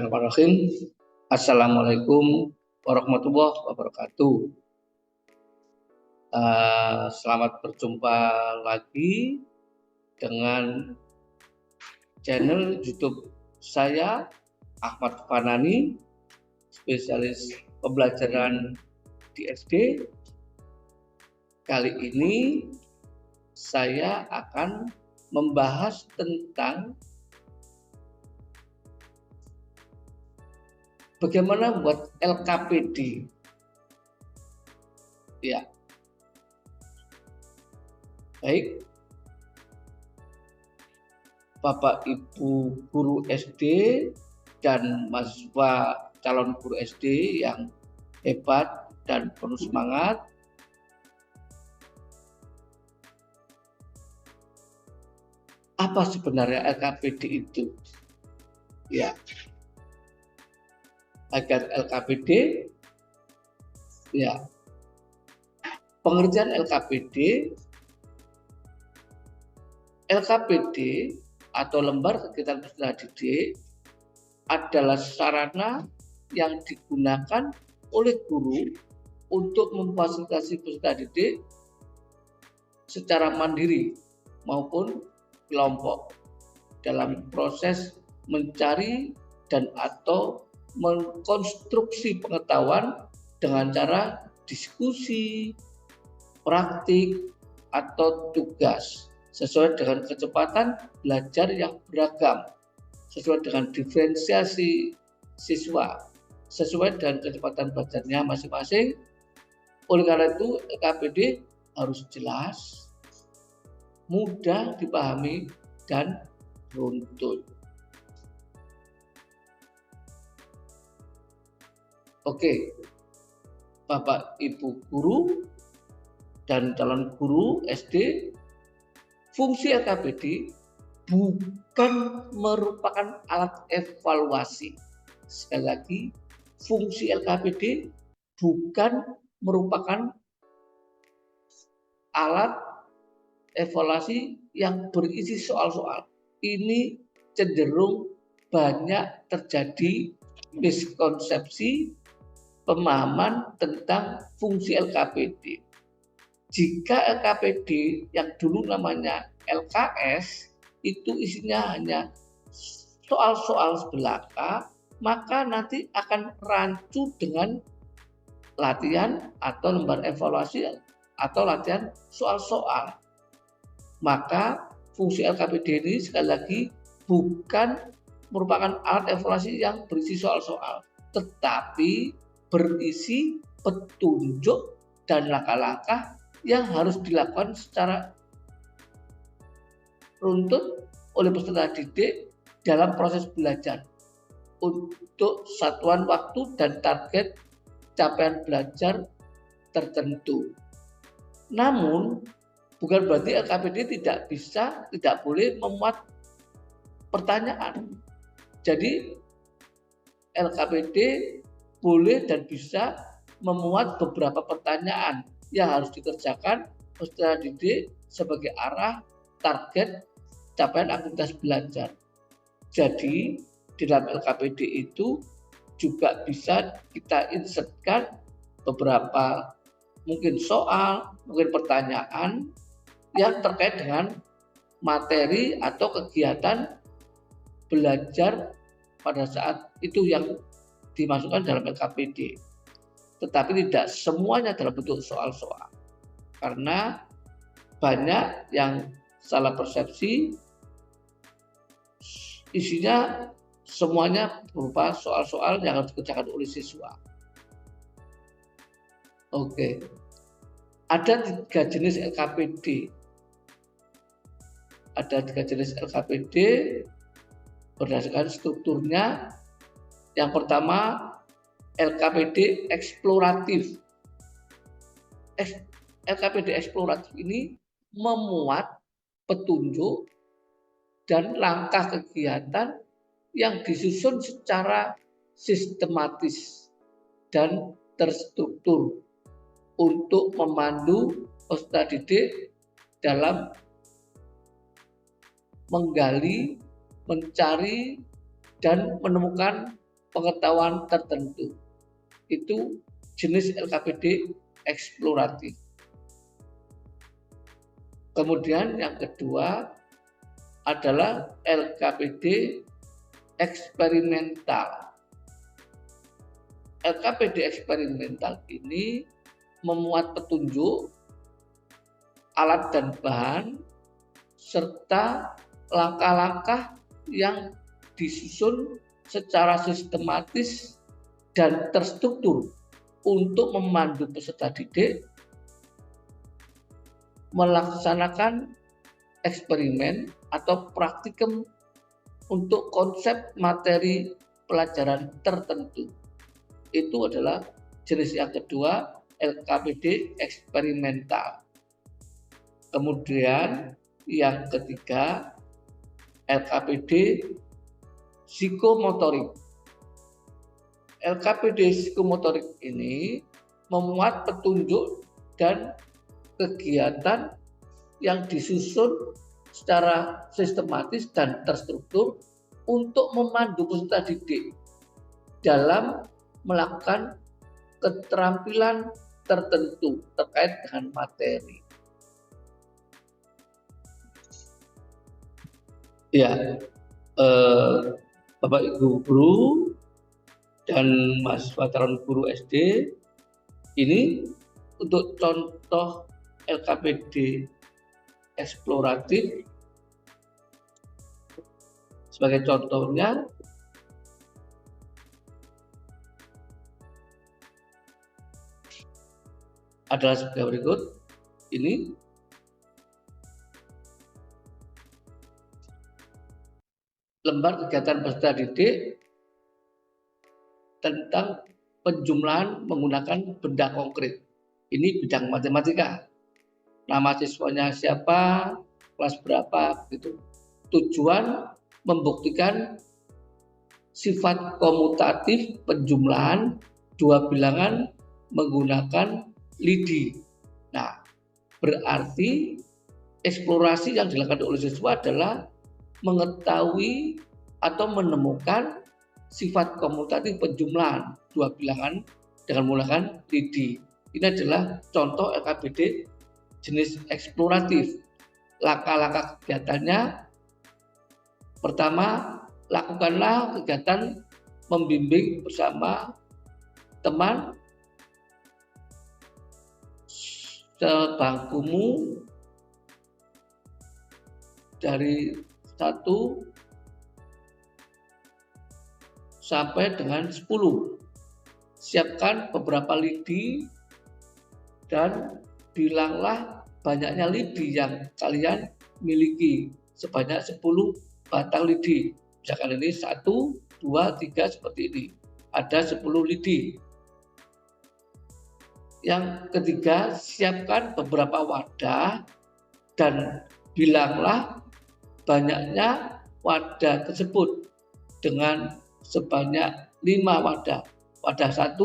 Bismillahirrahmanirrahim. Assalamualaikum warahmatullahi wabarakatuh. Selamat berjumpa lagi dengan channel YouTube saya, Ahmad Fanani, spesialis pembelajaran di SD. Kali ini saya akan membahas tentang bagaimana membuat LKPD. Ya. Baik. Bapak Ibu guru SD dan mahasiswa calon guru SD yang hebat dan penuh semangat. Apa sebenarnya LKPD itu? Ya. Agar LKPD, ya, pengertian LKPD atau lembar kegiatan peserta didik adalah sarana yang digunakan oleh guru untuk memfasilitasi peserta didik secara mandiri maupun kelompok dalam proses mencari dan atau mengkonstruksi pengetahuan dengan cara diskusi, praktik, atau tugas sesuai dengan kecepatan belajar yang beragam, sesuai dengan diferensiasi siswa, sesuai dengan kecepatan belajarnya masing-masing. Oleh karena itu, LKPD harus jelas, mudah dipahami, dan runtut. Oke, Bapak Ibu guru dan calon guru SD, fungsi LKPD bukan merupakan alat evaluasi. Sekali lagi, fungsi LKPD bukan merupakan alat evaluasi yang berisi soal-soal. Ini cenderung banyak terjadi miskonsepsi pemahaman tentang fungsi LKPD. Jika LKPD yang dulu namanya LKS itu isinya hanya soal-soal belaka, maka nanti akan rancu dengan latihan atau lembar evaluasi atau latihan soal-soal. Maka fungsi LKPD ini sekali lagi bukan merupakan alat evaluasi yang berisi soal-soal, tetapi berisi petunjuk dan langkah-langkah yang harus dilakukan secara runtut oleh peserta didik dalam proses belajar untuk satuan waktu dan target capaian belajar tertentu. Namun, bukan berarti LKPD tidak boleh memuat pertanyaan. Jadi, LKPD boleh dan bisa memuat beberapa pertanyaan yang harus dikerjakan peserta didik sebagai arah target capaian aktivitas belajar. Jadi di dalam LKPD itu juga bisa kita insertkan beberapa mungkin soal, mungkin pertanyaan yang terkait dengan materi atau kegiatan belajar pada saat itu yang dimasukkan dalam LKPD, tetapi tidak semuanya dalam bentuk soal-soal, karena banyak yang salah persepsi isinya semuanya berupa soal-soal yang harus dikerjakan oleh siswa. Oke, ada 3 jenis LKPD. Ada 3 jenis LKPD berdasarkan strukturnya. Yang pertama, LKPD eksploratif. LKPD eksploratif ini memuat petunjuk dan langkah kegiatan yang disusun secara sistematis dan terstruktur untuk memandu peserta didik dalam menggali, mencari, dan menemukan pengetahuan tertentu. Itu jenis LKPD eksploratif. Kemudian yang kedua adalah LKPD eksperimental. LKPD eksperimental ini memuat petunjuk, alat dan bahan, serta langkah-langkah yang disusun secara sistematis dan terstruktur untuk memandu peserta didik melaksanakan eksperimen atau praktikum untuk konsep materi pelajaran tertentu. Itu adalah jenis yang kedua, LKPD eksperimental. Kemudian yang ketiga, LKPD psikomotorik. LKPD psikomotorik ini memuat petunjuk dan kegiatan yang disusun secara sistematis dan terstruktur untuk memandu peserta didik dalam melakukan keterampilan tertentu terkait dengan materi. Ya, Bapak Ibu guru dan mahasiswa calon guru SD, ini untuk contoh LKPD eksploratif. Sebagai contohnya adalah sebagai berikut. Ini lembar kegiatan peserta didik tentang penjumlahan menggunakan benda konkret. Ini bidang matematika. Nama siswanya siapa, kelas berapa, gitu. Tujuan membuktikan sifat komutatif penjumlahan dua bilangan menggunakan lidi. Nah, berarti eksplorasi yang dilakukan oleh siswa adalah mengetahui atau menemukan sifat komutatif penjumlahan dua bilangan dengan menggunakan lidi. Ini adalah contoh LKPD jenis eksploratif. Langkah-langkah kegiatannya, pertama, lakukanlah kegiatan membimbing bersama teman sebangkumu dari 1 sampai dengan 10. Siapkan beberapa lidi dan bilanglah banyaknya lidi yang kalian miliki, sebanyak 10 batang lidi. Misalkan ini 1, 2, 3 seperti ini. Ada 10 lidi. Yang ketiga, siapkan beberapa wadah dan bilanglah banyaknya wadah tersebut dengan sebanyak 5 wadah. Wadah 1,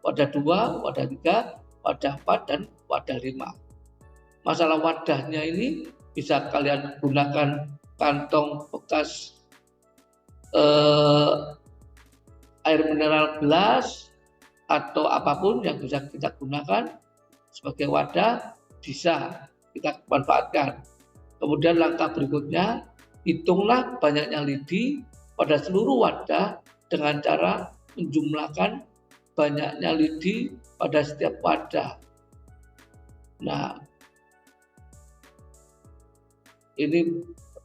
wadah 2, wadah 3, wadah 4, dan wadah 5. Masalah wadahnya ini bisa kalian gunakan kantong bekas air mineral gelas atau apapun yang bisa kita gunakan sebagai wadah, bisa kita manfaatkan. Kemudian langkah berikutnya, hitunglah banyaknya lidi pada seluruh wadah dengan cara menjumlahkan banyaknya lidi pada setiap wadah. Nah, ini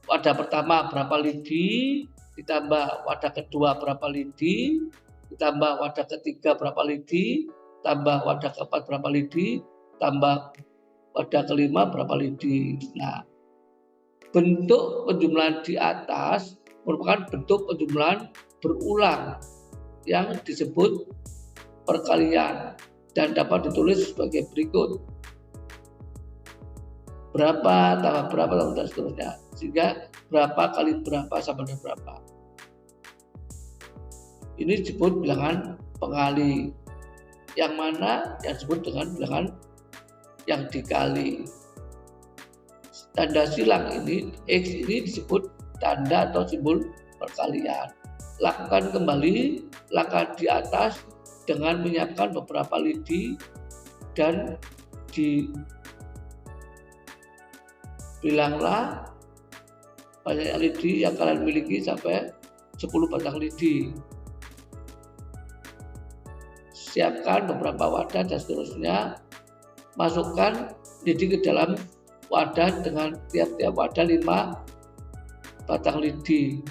wadah pertama berapa lidi, ditambah wadah kedua berapa lidi, ditambah wadah ketiga berapa lidi, tambah wadah keempat berapa lidi, tambah wadah kelima berapa lidi. Nah, bentuk penjumlahan di atas merupakan bentuk penjumlahan berulang yang disebut perkalian dan dapat ditulis sebagai berikut. Berapa tambah berapa dan seterusnya. Sehingga berapa kali berapa sama dengan berapa. Ini disebut bilangan pengali. Yang mana yang disebut dengan bilangan yang dikali. Tanda silang ini, X ini disebut tanda atau simbol perkalian. lakukan kembali langkah di atas dengan menyiapkan beberapa lidi dan dibilanglah banyak lidi yang kalian miliki sampai 10 batang lidi. Siapkan beberapa wadah dan seterusnya. Masukkan lidi ke dalam wadah dengan tiap-tiap wadah 5 batang lidi.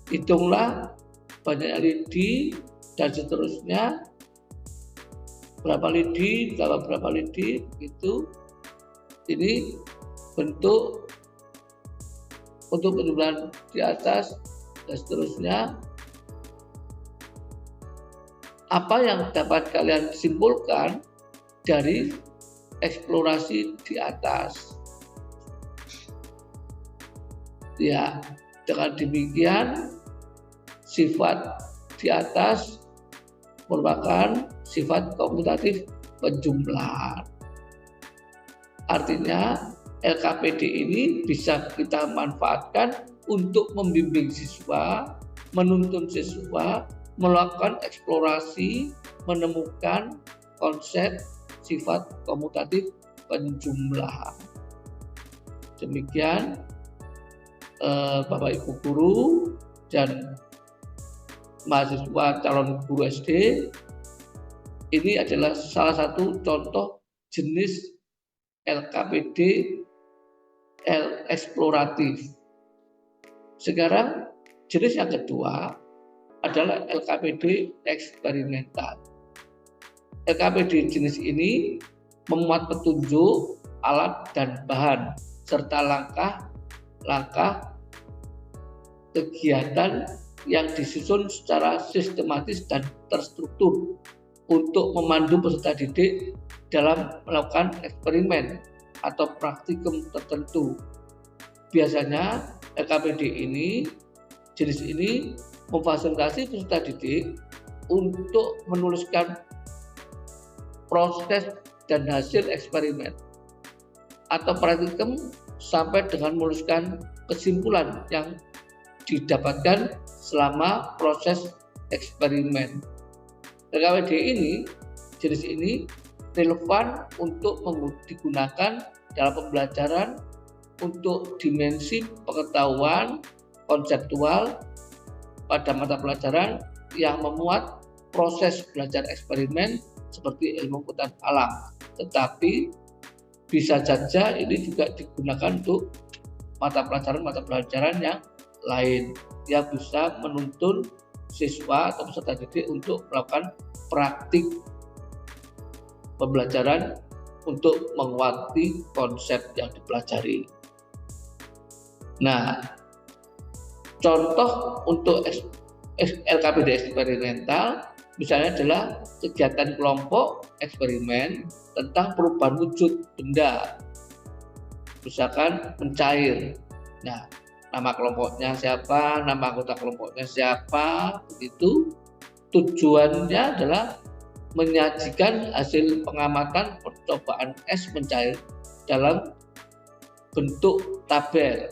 Hitunglah banyak lidi dan seterusnya. Berapa lidi, tambah berapa lidi, itu. Ini bentuk untuk penjumlahan di atas dan seterusnya. Apa yang dapat kalian simpulkan dari eksplorasi di atas? Ya, dengan demikian sifat di atas merupakan sifat komutatif penjumlahan. Artinya LKPD ini bisa kita manfaatkan untuk membimbing siswa, menuntun siswa, melakukan eksplorasi, menemukan konsep sifat komutatif penjumlahan. Demikian Bapak Ibu guru dan mahasiswa calon guru SD, ini adalah salah satu contoh jenis LKPD eksploratif. Sekarang jenis yang kedua adalah LKPD eksperimental. LKPD jenis ini memuat petunjuk, alat dan bahan, serta langkah-langkah kegiatan yang disusun secara sistematis dan terstruktur untuk memandu peserta didik dalam melakukan eksperimen atau praktikum tertentu. Biasanya LKPD ini, jenis ini memfasilitasi peserta didik untuk menuliskan proses dan hasil eksperimen atau praktikum sampai dengan menuliskan kesimpulan yang didapatkan selama proses eksperimen. LKPD ini, jenis ini relevan untuk digunakan dalam pembelajaran untuk dimensi pengetahuan konseptual pada mata pelajaran yang memuat proses belajar eksperimen seperti ilmu pengetahuan alam. Tetapi bisa saja ini juga digunakan untuk mata pelajaran yang lain yang bisa menuntun siswa atau peserta didik untuk melakukan praktik pembelajaran untuk menguatkan konsep yang dipelajari. Nah, contoh untuk LKPD eksperimental misalnya adalah kegiatan kelompok eksperimen tentang perubahan wujud benda, misalkan mencair. Nah, nama kelompoknya siapa, nama anggota kelompoknya siapa, begitu. Tujuannya adalah menyajikan hasil pengamatan percobaan es mencair dalam bentuk tabel.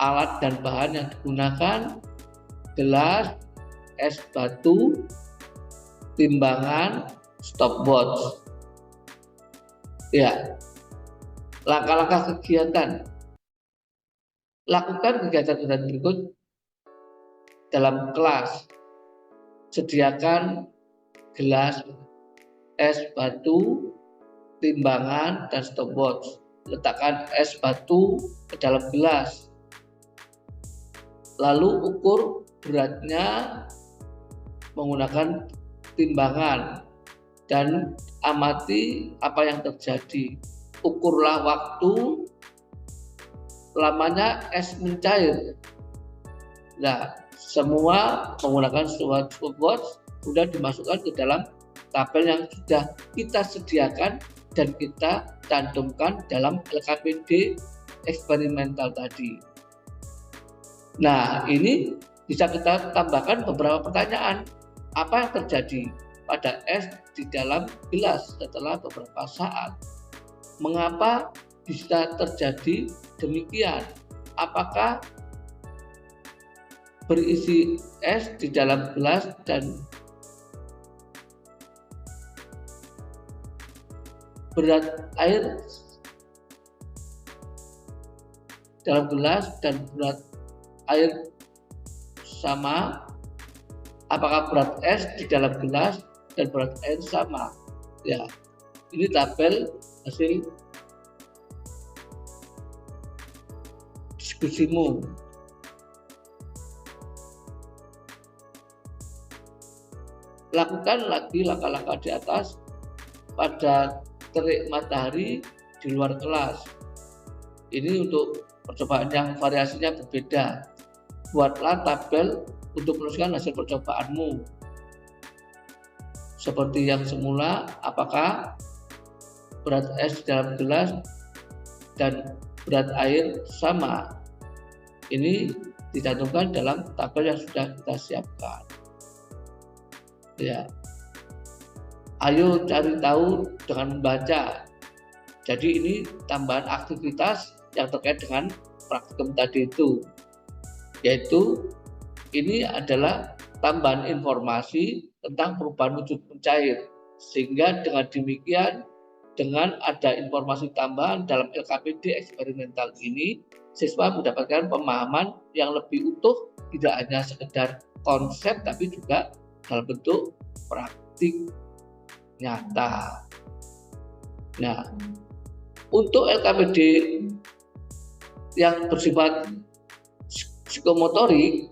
Alat dan bahan yang digunakan: gelas, es batu, timbangan, stopwatch. Ya, langkah-langkah kegiatan. Lakukan kegiatan-kegiatan berikut dalam kelas. Sediakan gelas, es batu, timbangan, dan stopwatch. Letakkan es batu ke dalam gelas. Lalu ukur beratnya menggunakan timbangan dan amati apa yang terjadi. Ukurlah waktu lamanya es mencair. Nah, semua menggunakan stopwatch sudah dimasukkan ke dalam tabel yang sudah kita sediakan dan kita cantumkan dalam LKPD eksperimental tadi. Nah, ini bisa kita tambahkan beberapa pertanyaan. Apa yang terjadi pada es di dalam gelas setelah beberapa saat? Mengapa bisa terjadi demikian? Apakah berisi es di dalam gelas dan berat air dalam gelas dan berat air sama. Apakah berat es di dalam gelas dan berat air sama? Ya, ini tabel hasil diskusimu. Lakukan lagi langkah-langkah di atas pada terik matahari di luar kelas. Ini untuk percobaan yang variasinya berbeda. Buatlah tabel untuk menuliskan hasil percobaanmu. Seperti yang semula, apakah berat es dalam gelas dan berat air sama? Ini dicantumkan dalam tabel yang sudah kita siapkan. Ya. Ayo cari tahu dengan membaca. Jadi ini tambahan aktivitas yang terkait dengan praktikum tadi itu. Yaitu ini adalah tambahan informasi tentang perubahan wujud pencair. Sehingga dengan demikian, dengan ada informasi tambahan dalam LKPD eksperimental ini, siswa mendapatkan pemahaman yang lebih utuh, tidak hanya sekedar konsep, tapi juga dalam bentuk praktik nyata. Nah, untuk LKPD yang bersifat psikomotorik,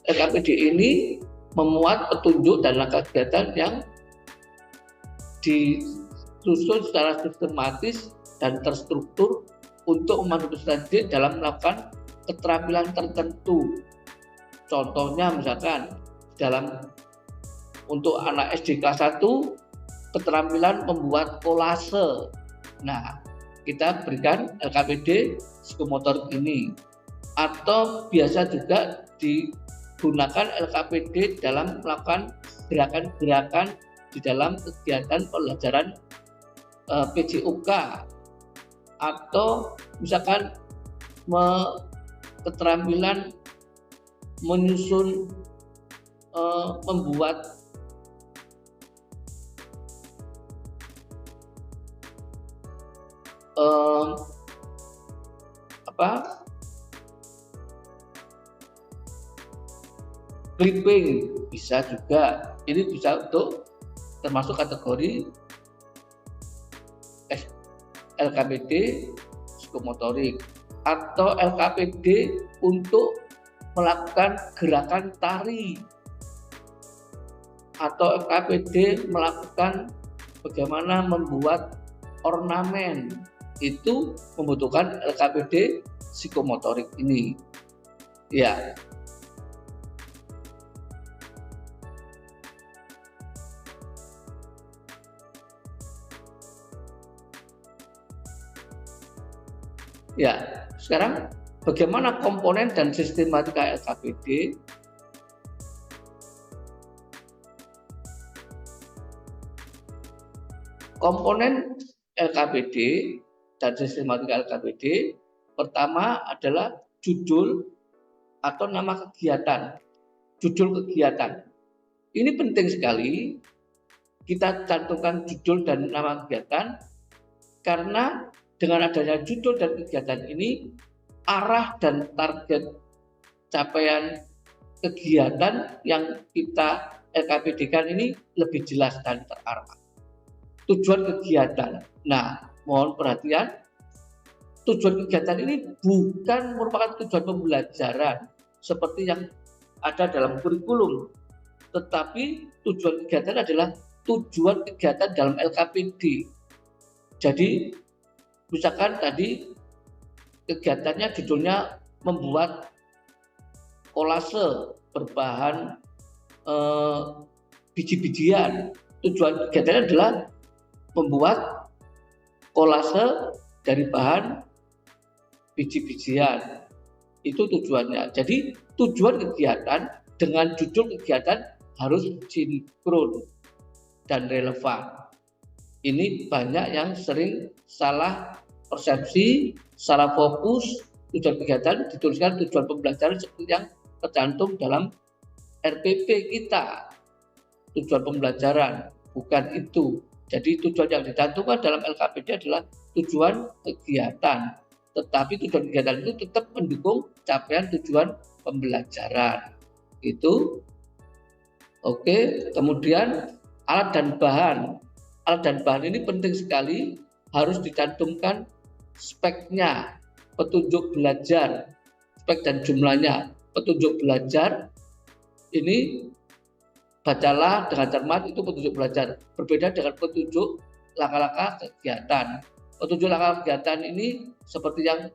LKPD ini memuat petunjuk dan langkah kegiatan yang disusun secara sistematis dan terstruktur untuk memandu peserta didik dalam melakukan keterampilan tertentu. Contohnya misalkan untuk anak SD kelas 1 keterampilan membuat kolase. Nah, kita berikan LKPD psikomotor ini. Atau biasa juga digunakan LKPD dalam melakukan gerakan-gerakan di dalam kegiatan pembelajaran PJOK, atau misalkan keterampilan menyusun membuat clipping bisa juga. Ini bisa untuk termasuk kategori LKPD psikomotorik, atau LKPD untuk melakukan gerakan tari, atau LKPD melakukan bagaimana membuat ornamen. Itu membutuhkan LKPD psikomotorik ini. Ya. Ya, sekarang bagaimana komponen dan sistematika LKPD? Komponen LKPD dan sistematika LKPD pertama adalah judul atau nama kegiatan. Judul kegiatan. Ini penting sekali kita cantumkan judul dan nama kegiatan, karena dengan adanya judul dan kegiatan ini, arah dan target capaian kegiatan yang kita LKPD-kan ini lebih jelas dan terarah. Tujuan kegiatan. Nah, mohon perhatian, tujuan kegiatan ini bukan merupakan tujuan pembelajaran seperti yang ada dalam kurikulum, tetapi tujuan kegiatan adalah tujuan kegiatan dalam LKPD. Jadi, misalkan tadi kegiatannya judulnya membuat kolase berbahan biji-bijian. Tujuan kegiatannya adalah membuat kolase dari bahan biji-bijian. Itu tujuannya. Jadi tujuan kegiatan dengan judul kegiatan harus sinkron dan relevan. Ini banyak yang sering salah persepsi, salah fokus. Tujuan kegiatan dituliskan tujuan pembelajaran seperti yang tercantum dalam RPP kita, tujuan pembelajaran, bukan itu. Jadi tujuan yang dicantumkan dalam LKPD adalah tujuan kegiatan, tetapi tujuan kegiatan itu tetap mendukung capaian tujuan pembelajaran. Itu oke. Kemudian alat dan bahan. Alat dan bahan ini penting sekali, harus dicantumkan speknya, petunjuk belajar, spek dan jumlahnya. Petunjuk belajar ini bacalah dengan cermat, itu petunjuk belajar. Berbeda dengan petunjuk langkah-langkah kegiatan. Petunjuk langkah kegiatan ini seperti yang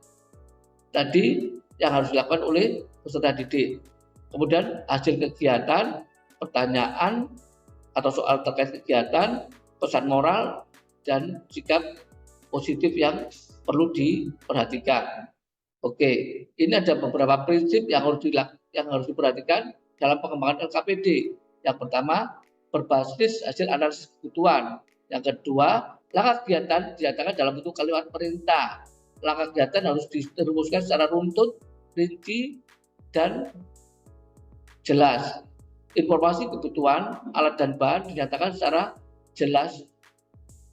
tadi yang harus dilakukan oleh peserta didik. Kemudian hasil kegiatan, pertanyaan atau soal terkait kegiatan, pesan moral, dan sikap positif yang perlu diperhatikan. Oke, ini ada beberapa prinsip yang harus diperhatikan dalam pengembangan LKPD. Yang pertama, berbasis hasil analisis kebutuhan. Yang kedua, langkah kegiatan dinyatakan dalam bentuk kalimat perintah. Langkah kegiatan harus dirumuskan secara runtut, rinci, dan jelas. Informasi kebutuhan, alat dan bahan dinyatakan secara jelas,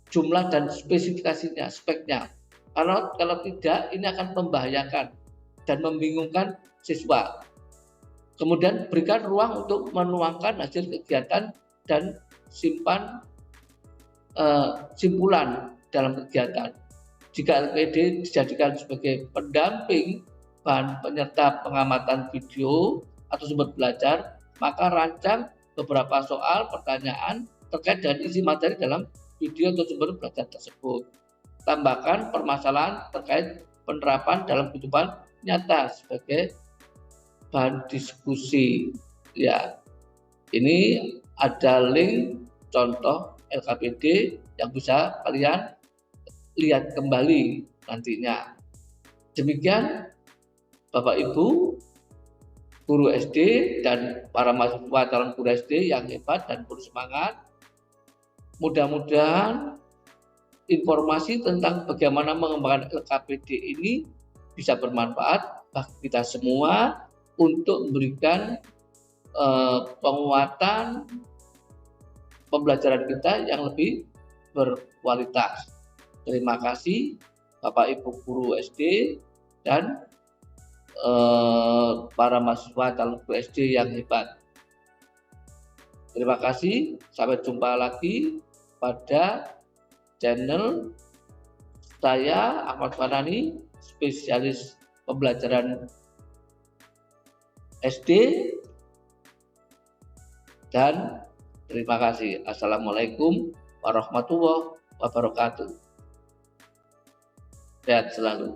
jumlah dan spesifikasinya, speknya. Karena kalau tidak, ini akan membahayakan dan membingungkan siswa. Kemudian berikan ruang untuk menuangkan hasil kegiatan dan simpulan dalam kegiatan. Jika LKPD dijadikan sebagai pendamping bahan penyerta pengamatan video atau sumber belajar, maka rancang beberapa soal pertanyaan terkait dengan isi materi dalam video atau sumber belajar tersebut. Tambahkan permasalahan terkait penerapan dalam kehidupan nyata sebagai bahan diskusi. Ya, ini ada link contoh LKPD yang bisa kalian lihat kembali nantinya. Demikian Bapak Ibu guru SD dan para mahasiswa calon guru SD yang hebat dan bersemangat. Mudah-mudahan informasi tentang bagaimana mengembangkan LKPD ini bisa bermanfaat bagi kita semua untuk memberikan penguatan pembelajaran kita yang lebih berkualitas. Terima kasih Bapak Ibu guru SD dan para mahasiswa calon guru SD yang hebat. Terima kasih, sampai jumpa lagi pada channel saya Ahmad Fanani, spesialis pembelajaran SD, dan terima kasih. Assalamualaikum warahmatullahi wabarakatuh. Sehat selalu.